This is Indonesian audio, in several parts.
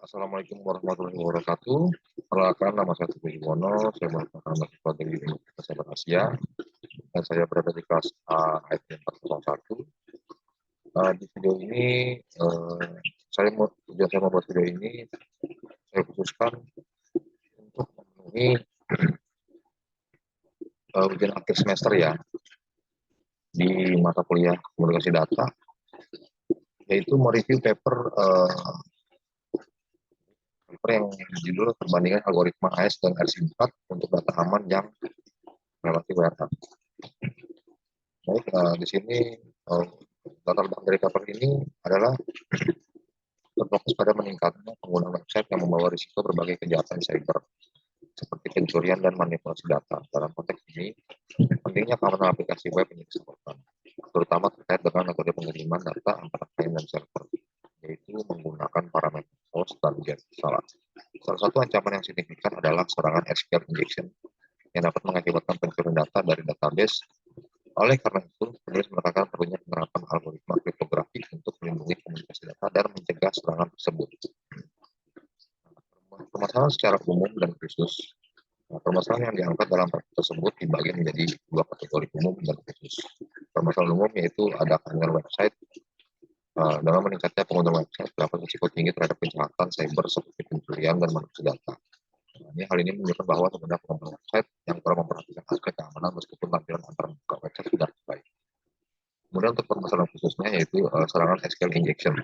Assalamualaikum warahmatullahi wabarakatuh. Perkenalkan, nama saya Teguh Yuwono, saya merupakan mahasiswa dari Universitas Sahabat Asia, dan saya berada di kelas A IT 401. Di video ini, tujuan saya membuat video ini, saya khususkan untuk memenuhi ujian akhir semester ya, di mata kuliah komunikasi data, yaitu mereview paper yang judul perbandingan algoritma AES dan RC4 untuk data aman yang relatif WRA. Baik, di sini latar belakang dari paper ini adalah berfokus pada meningkatnya pengguna website yang membawa risiko berbagai kejahatan cyber seperti pencurian dan manipulasi data. Dalam konteks ini, pentingnya keamanan aplikasi web menjadi sorotan, terutama terkait dengan metode pengiriman data antara klien dan server, yaitu menggunakan parameter host dan get. Salah satu ancaman yang signifikan adalah serangan SQL injection yang dapat mengakibatkan pencurian data dari database. Oleh karena itu, penulis menekankan perlunya penerapan algoritma kriptografi untuk melindungi komunikasi data dan mencegah serangan tersebut. Permasalahan secara umum dan khusus. Permasalahan yang diangkat dalam paper tersebut dibagi menjadi dua kategori, umum dan khusus. Permasalahan umum yaitu ada kehadiran website. Dalam meningkatnya pengguna website terdapat risiko tinggi terhadap kejahatan cyber seperti pencurian dan manipulasi data. Hal ini menunjukkan bahwa sebenarnya pengguna website yang kurang memperhatikan aspek keamanan meskipun tampilan antar muka website sudah baik. Kemudian untuk permasalahan khususnya yaitu serangan SQL injection.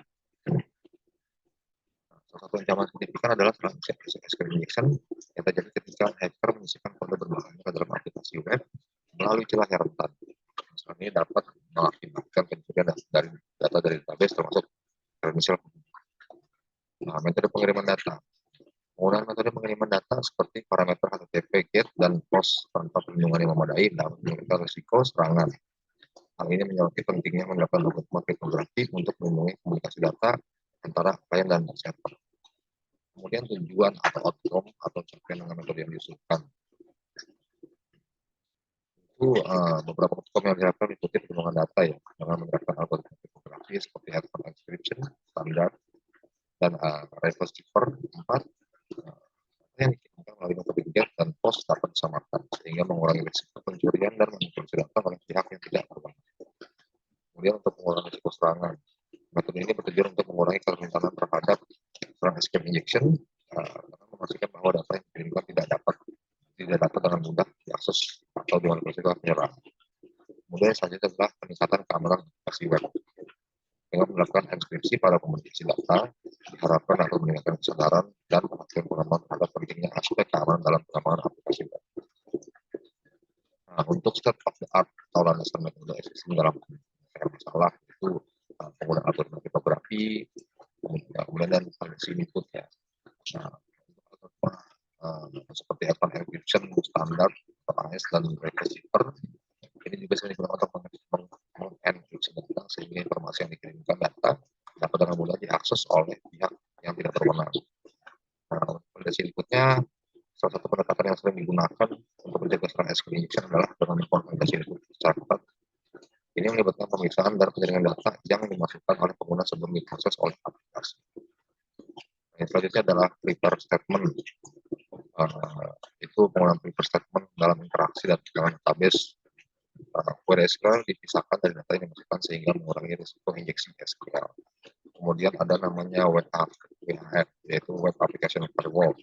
Salah satu ancaman signifikan adalah serangan SQL injection yang terjadi ketika hacker menyisipkan kode berbahaya ke dalam aplikasi web melalui celah yang rentan. Serangan ini dapat mengakibatkan pencurian dari data dari database termasuk kredensial. Metode pengiriman data. Penggunaan metode pengiriman data seperti parameter HTTP, GET, dan POST tanpa perlindungan yang memadai dapat meningkatkan risiko serangan. Hal ini menyoroti pentingnya menggunakan algoritma kriptografi untuk melindungi komunikasi data antara klien dan server. Kemudian tujuan atau outcome atau capaian dengan metode yang diusulkan. Itu beberapa outcome yang diharapkan meliputi perlindungan data ya, dengan menerapkan algoritma kriptografi seperti endpoint encryption standar dan reverse cipher 4 yang dikirimkan melalui metode GET dan POST dapat disamarkan sehingga mengurangi risiko pencurian dan manipulasi data oleh pihak yang tidak berwenang. Kemudian untuk mengurangi risiko serangan, metode ini bertujuan untuk mengurangi kerentanan terhadap serangan SQL injection dengan memastikan bahwa data yang dikirimkan tidak dapat dengan mudah diakses atau dimanipulasi oleh penyerang. Kemudian selanjutnya adalah peningkatan keamanan aplikasi web. Dengan melakukan enkripsi pada komunikasi data, diharapkan akan meningkatkan kesadaran dan perhatian pengaman terhadap pentingnya aspek keamanan dalam pengembangan aplikasi web. Nah, untuk state of the art atau landasan metode existing dalam masalah itu penggunaan algoritma kriptografi, kemudian dan validasi input ya. Nah, seperti endpoint encryption standar AES dan reverse cipher ini juga sering digunakan untuk mengenkripsi data sehingga informasi yang dikirimkan data dapat dengan mudah diakses oleh pihak yang tidak berwenang. Nah, validasi inputnya salah satu pendekatan yang sering digunakan untuk menjaga serangan SQL injection adalah dengan mengkonversi input secara cepat. Ini melibatkan pemeriksaan dan penjaringan data yang dimasukkan oleh pengguna sebelum diproses oleh aplikasi. Yang selanjutnya adalah prepare statement. Itu penggunaan prepare statement dalam interaksi dan dengan database. Query SQL dipisahkan dari data yang dimasukkan sehingga mengurangi risiko injeksi SQL. Kemudian ada namanya WAF, yaitu Web Application Firewall.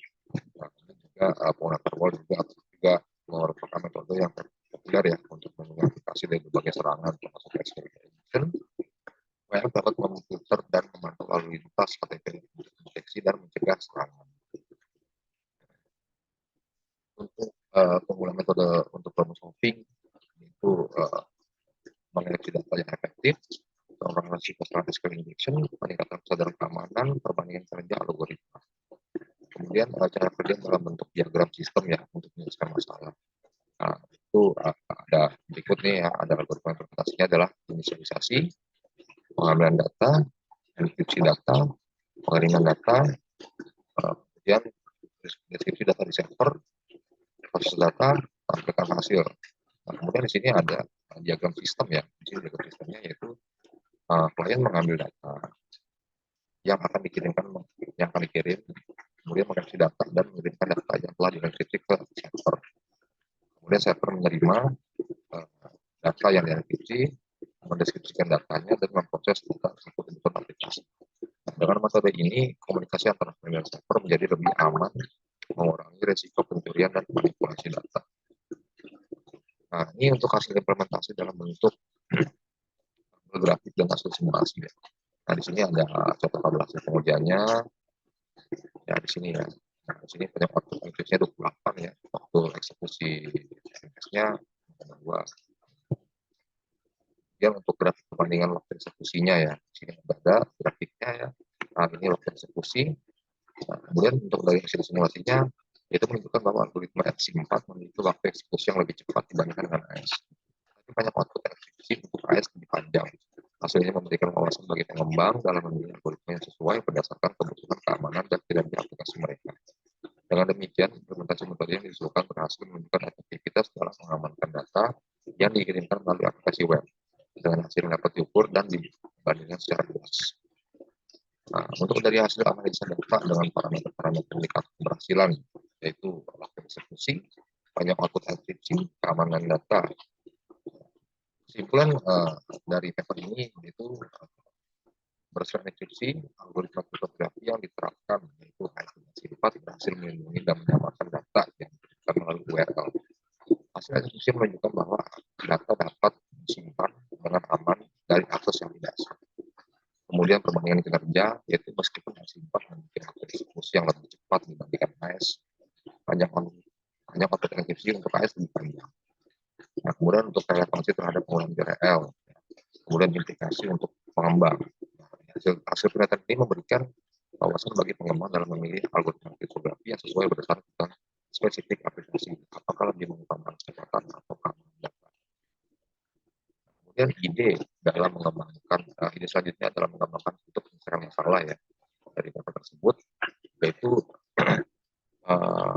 Ini juga penggunaan firewall juga merupakan metode yang populer ya untuk melindungi aplikasi dari berbagai serangan termasuk SQL injection. WAF dapat memfilter dan memantau lalu lintas HTTP untuk mendeteksi dan mencegah serangan. Untuk penggunaan metode untuk problem solving itu mengenai data yang efektif, pengurangan risiko serangan SQL injection, peningkatan kesadaran keamanan, perbandingan kerja algoritma. Kemudian cara kerja dalam bentuk diagram sistem ya untuk menyelesaikan masalah. Nah, itu ada berikut nih ya, ada algoritma implementasinya adalah inisialisasi, pengambilan data, enkripsi data, pengiriman data, kemudian deskripsi data di server, proses data, tampilkan hasil. Nah, kemudian di sini ada diagram sistem ya. Di sini diagram sistemnya yaitu klien mengambil data yang akan dikirim, kemudian mengeksekusi data dan mengirimkan data yang telah dienkripsi ke server. Kemudian server menerima data yang dienkripsi, mendeskripsikan datanya, dan memproses data tersebut untuk aplikasi. Dengan metode ini, komunikasi antara server dan server menjadi lebih aman, mengurangi risiko pencurian dan manipulasi data. Nah, ini untuk hasil implementasi dalam bentuk grafik dan hasil simulasi. Nah, di sini ada contoh tabel hasil pengujiannya. Ya, di sini ya. Nah, di sini banyak waktu enkripsinya 28 ya. Waktu eksekusi SMS-nya 2. Kemudian untuk grafik perbandingan waktu eksekusinya ya. Di sini ada grafiknya ya. Nah, ini waktu eksekusi. Nah, kemudian untuk dari hasil simulasinya, itu menunjukkan bahwa algoritma FC4 memiliki waktu eksekusi yang lebih cepat dibandingkan dengan AS. Tapi banyak waktu eksekusi untuk AS lebih panjang. Hasilnya memberikan wawasan bagi pengembang dalam memilih algoritma yang sesuai berdasarkan kebutuhan keamanan dan kinerja aplikasi mereka. Dengan demikian, implementasi metode yang diusulkan berhasil menunjukkan efektivitas dalam mengamankan data yang dikirimkan melalui aplikasi web, dengan hasil yang dapat diukur dan dibandingkan secara luas. Nah, untuk dari hasil analisa data dengan parameter-parameter indikator keberhasilan, yaitu waktu eksekusi, banyak output enkripsi, keamanan data. Kesimpulan dari paper ini yaitu berdasarkan enkripsi, algoritma kriptografi yang diterapkan yaitu HSP4 berhasil melindungi dan mengamankan data yang diberikan melalui URL. Hasil eksekusi menunjukkan bahwa data dapat disimpan dengan aman dari akses yang tidak sah. Kemudian perbandingan kinerja, yaitu meskipun HSP4 memiliki waktu eksekusi yang lebih cepat dibandingkan AES, banyak output enkripsi untuk AES lebih panjang. Nah, kemudian untuk relevansi terhadap penggunaan JRL, kemudian implikasi untuk pengembang. Hasil penelitian ini memberikan wawasan bagi pengembang dalam memilih algoritma kriptografi yang sesuai berdasarkan spesifik aplikasi, apakah lebih mengutamakan kecepatan atau keamanan data. Kemudian ide selanjutnya adalah mengembangkan fitur penyelesaian masalah ya dari data tersebut, yaitu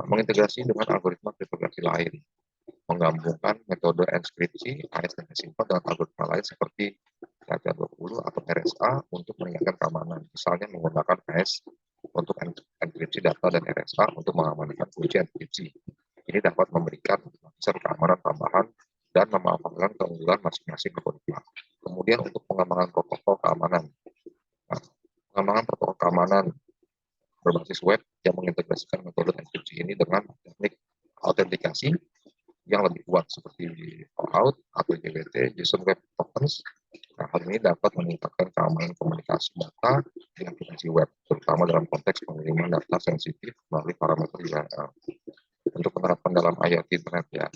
mengintegrasi dengan algoritma kriptografi lain, menggabungkan metode enskripsi AES dan HSP4 dengan algoritma lain seperti RPA20 atau RSA untuk meningkatkan keamanan. Misalnya menggunakan AES untuk enkripsi data dan RSA untuk mengamankan kunci enkripsi. Ini dapat memberikan lapisan keamanan tambahan dan memanfaatkan keunggulan masing-masing algoritma. Kemudian untuk pengembangan protokol keamanan. Nah, pengembangan protokol keamanan berbasis web yang mengintegrasikan metode enkripsi ini dengan teknik autentikasi yang lebih kuat seperti OAuth atau JWT, JSON Web Tokens. Nah, hal ini dapat meningkatkan keamanan komunikasi data di aplikasi web, terutama dalam konteks pengiriman data sensitif melalui parameter URL. Untuk penerapan dalam IoT Internet ya.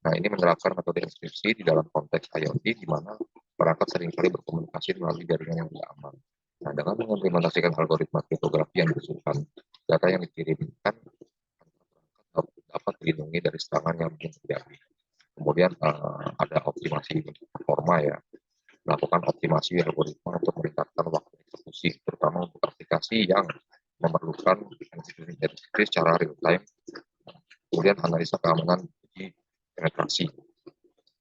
Nah, ini menerapkan metode enkripsi di dalam konteks IoT di mana perangkat seringkali berkomunikasi melalui jaringan yang tidak aman. Nah, dengan mengimplementasikan algoritma kriptografi yang diusulkan, data yang dikirimkan dapat dilindungi dari serangan yang mungkin terjadi. Kemudian ada optimasi performa ya, melakukan optimasi algoritma untuk meningkatkan waktu eksekusi, terutama untuk aplikasi yang memerlukan eksekusi secara real time. Kemudian analisa keamanan uji penetrasi.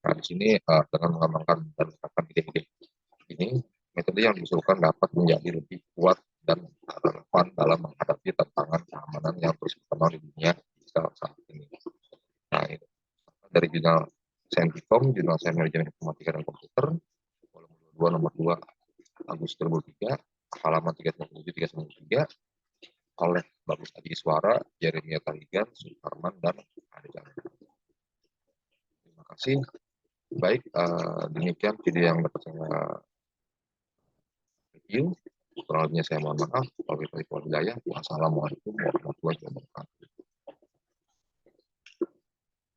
Nah, di sini dengan mengembangkan dan menerapkan ide-ide ini, metode yang diusulkan dapat menjadi lebih kuat dan relevan dalam menghadapi tantangan keamanan yang terus berkembang di dunia saat ini. Nah, itu dari jurnal Scienticom, jurnal Sains Manajemen Informatika dan Komputer, volume 2 nomor 2 Agustus 2003, halaman 397-393, oleh Bagus Adi Iswara, Jeremia Taligan, Sukarman, dan Ade. Terima kasih. Baik, demikian video yang dapat saya review. Kurang lebihnya saya mohon maaf. Wassalamualaikum warahmatullahi wabarakatuh.